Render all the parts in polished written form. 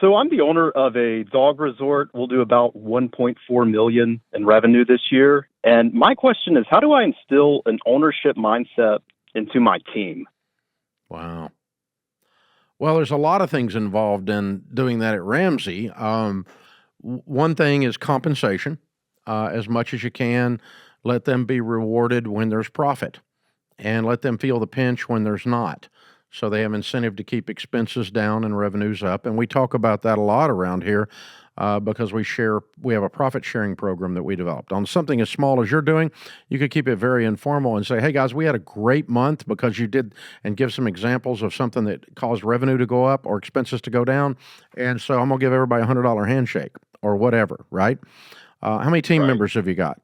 So I'm the owner of a dog resort. We'll do about 1.4 million in revenue this year. And my question is, how do I instill an ownership mindset into my team? Wow. Well, there's a lot of things involved in doing that at Ramsey. One thing is compensation. As much as you can, let them be rewarded when there's profit, and let them feel the pinch when there's not. So they have incentive to keep expenses down and revenues up. And we talk about that a lot around here because we have a profit sharing program that we developed. On something as small as you're doing, you could keep it very informal and say, hey guys, we had a great month because you did, and give some examples of something that caused revenue to go up or expenses to go down. And so I'm going to give everybody a $100 handshake or whatever, right? How many team Right. members have you got?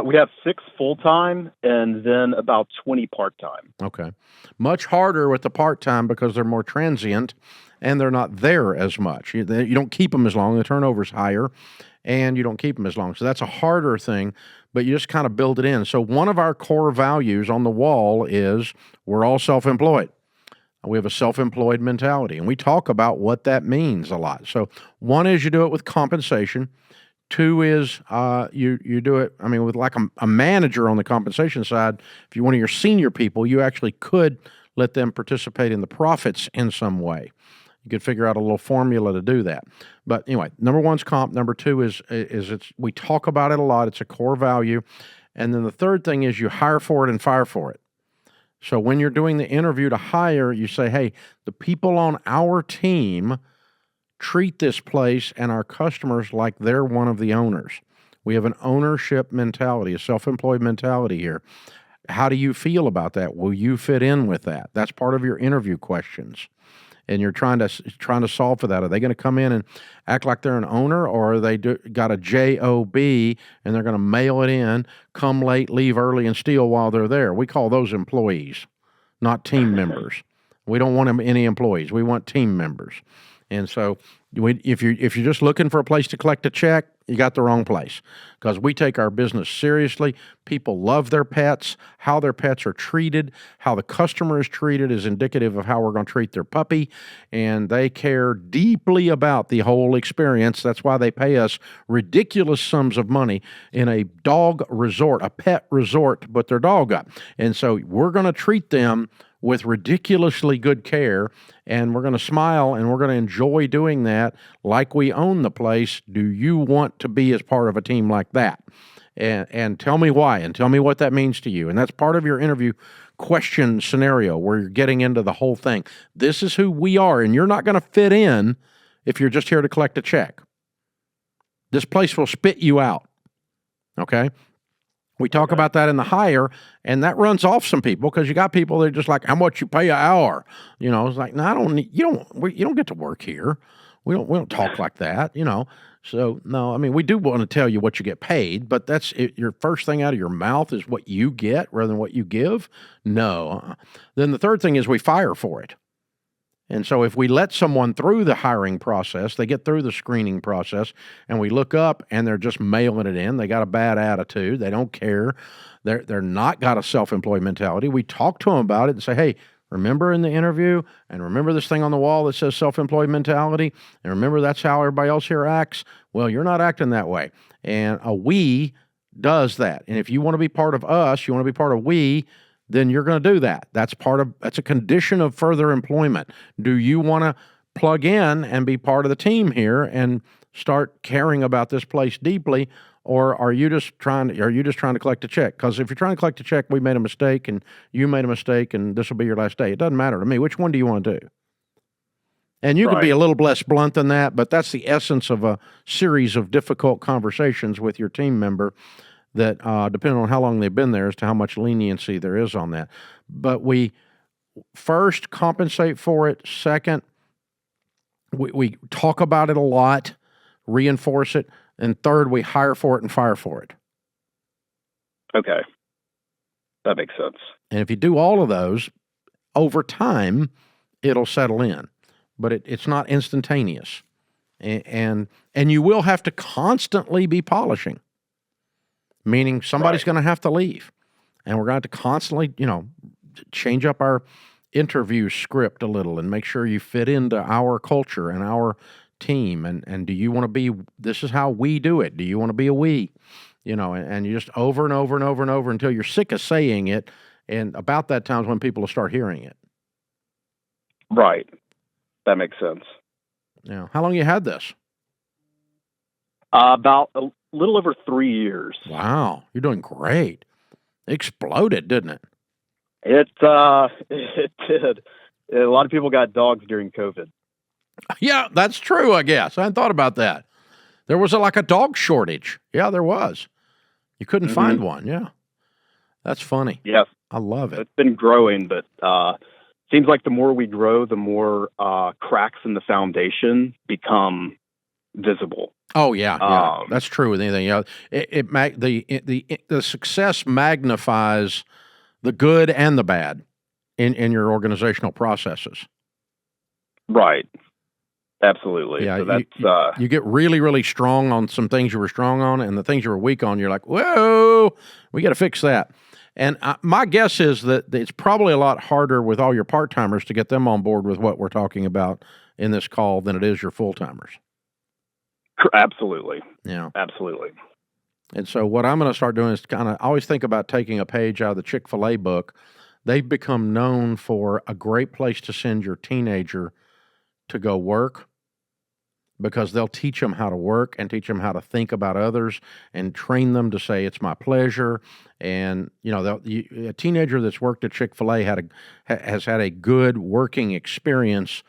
We have 6 full-time and then about 20 part-time. Okay. Much harder with the part-time because they're more transient and they're not there as much. You don't keep them as long. The turnover's higher and you don't keep them as long. So that's a harder thing, but you just kind of build it in. So one of our core values on the wall is we're all self-employed. We have a self-employed mentality, and we talk about what that means a lot. So one is you do it with compensation. Two is you do it, with like a manager on the compensation side. If you're one of your senior people, you actually could let them participate in the profits in some way. You could figure out a little formula to do that. But anyway, number one's comp. Number two is we talk about it a lot. It's a core value. And then the third thing is you hire for it and fire for it. So when you're doing the interview to hire, you say, hey, the people on our team treat this place and our customers like they're one of the owners. We have an ownership mentality, a self-employed mentality here. How do you feel about that? Will you fit in with that? That's part of your interview questions. And you're trying to solve for that. Are they going to come in and act like they're an owner, or are they got a JOB and they're going to mail it in, come late, leave early, and steal while they're there? We call those employees, not team members. We don't want any employees. We want team members. And so if you're just looking for a place to collect a check, you got the wrong place, because we take our business seriously. People love their pets. How their pets are treated, how the customer is treated is indicative of how we're going to treat their puppy, and they care deeply about the whole experience. That's why they pay us ridiculous sums of money in a dog resort, a pet resort, to put their dog up. And so we're going to treat them with ridiculously good care, and we're going to smile and we're going to enjoy doing that like we own the place. Do you want to be as part of a team like that? And tell me why, and tell me what that means to you. And that's part of your interview question scenario where you're getting into the whole thing. This is who we are, and you're not going to fit in if you're just here to collect a check. This place will spit you out, okay? We talk about that in the hire, and that runs off some people because you got people that are just like, how much you pay an hour? It's like, no, I don't need, you don't get to work here. We don't talk like that, So no, we do want to tell you what you get paid, but that's it, your first thing out of your mouth is what you get rather than what you give. No. Then the third thing is we fire for it. And so if we let someone through the hiring process, they get through the screening process, and we look up and they're just mailing it in, they got a bad attitude, they don't care, they're not got a self-employed mentality, we talk to them about it and say, hey, remember in the interview, and remember this thing on the wall that says self-employed mentality, and remember that's how everybody else here acts? Well, you're not acting that way. And a we does that. And if you want to be part of us, you want to be part of we, then you're going to do that. That's a condition of further employment. Do you want to plug in and be part of the team here and start caring about this place deeply, or are you just trying to collect a check? Because if you're trying to collect a check, we made a mistake and you made a mistake and this will be your last day. It doesn't matter to me. Which one do you want to do? And you can be a little less blunt than that, but that's the essence of a series of difficult conversations with your team member that depending on how long they've been there as to how much leniency there is on that. But we first compensate for it. Second, we talk about it a lot, reinforce it. And third, we hire for it and fire for it. Okay. That makes sense. And if you do all of those, over time, it'll settle in. But it's not instantaneous. And you will have to constantly be polishing. Meaning somebody's going to have to leave, and we're going to have to constantly, change up our interview script a little and make sure you fit into our culture and our team. And do you want to be, this is how we do it. Do you want to be a we? And you just over and over and over and over until you're sick of saying it. And about that time is when people will start hearing it. Right. That makes sense. Yeah. How long you had this? About a little over 3 years. Wow. You're doing great. It exploded, didn't it? It did. A lot of people got dogs during COVID. Yeah, that's true, I guess. I hadn't thought about that. There was like a dog shortage. Yeah, there was. You couldn't find one. Yeah. That's funny. Yes. I love it. It's been growing, but seems like the more we grow, the more cracks in the foundation become visible. Oh yeah, that's true with anything. The success magnifies the good and the bad in your organizational processes. Right. Absolutely. Yeah, so that's, you get really, really strong on some things you were strong on, and the things you were weak on, you're like, whoa, we got to fix that. And my guess is that it's probably a lot harder with all your part-timers to get them on board with what we're talking about in this call than it is your full-timers. Absolutely. Yeah. Absolutely. And so what I'm going to start doing is kind of always think about taking a page out of the Chick-fil-A book. They've become known for a great place to send your teenager to go work, because they'll teach them how to work and teach them how to think about others and train them to say, it's my pleasure. And, a teenager that's worked at Chick-fil-A has had a good working experience,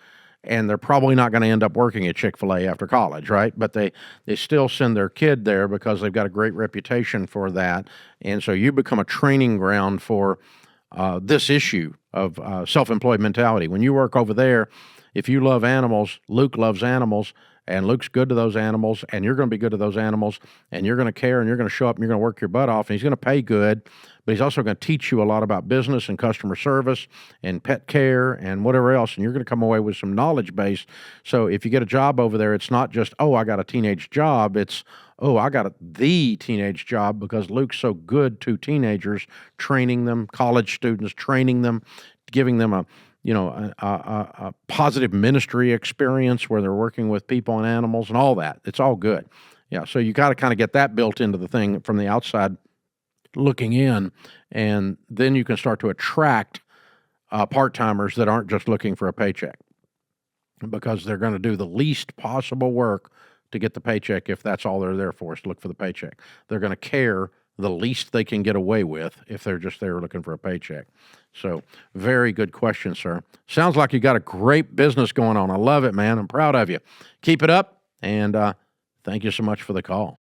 and they're probably not going to end up working at Chick-fil-A after college, right? But they still send their kid there because they've got a great reputation for that. And so you become a training ground for this issue of self-employed mentality. When you work over there, if you love animals, Luke loves animals, and Luke's good to those animals, and you're going to be good to those animals, and you're going to care, and you're going to show up, and you're going to work your butt off, and he's going to pay good, but he's also going to teach you a lot about business and customer service and pet care and whatever else, and you're going to come away with some knowledge base. So if you get a job over there, it's not just, oh, I got a teenage job. It's, oh, I got the teenage job because Luke's so good to teenagers, training them, college students, training them, giving them a positive ministry experience where they're working with people and animals and all that. It's all good. Yeah. So you got to kind of get that built into the thing from the outside looking in, and then you can start to attract part-timers that aren't just looking for a paycheck, because they're going to do the least possible work to get the paycheck if that's all they're there for, is to look for the paycheck. They're going to care the least they can get away with if they're just there looking for a paycheck. So very good question, sir. Sounds like you got a great business going on. I love it, man. I'm proud of you. Keep it up, and thank you so much for the call.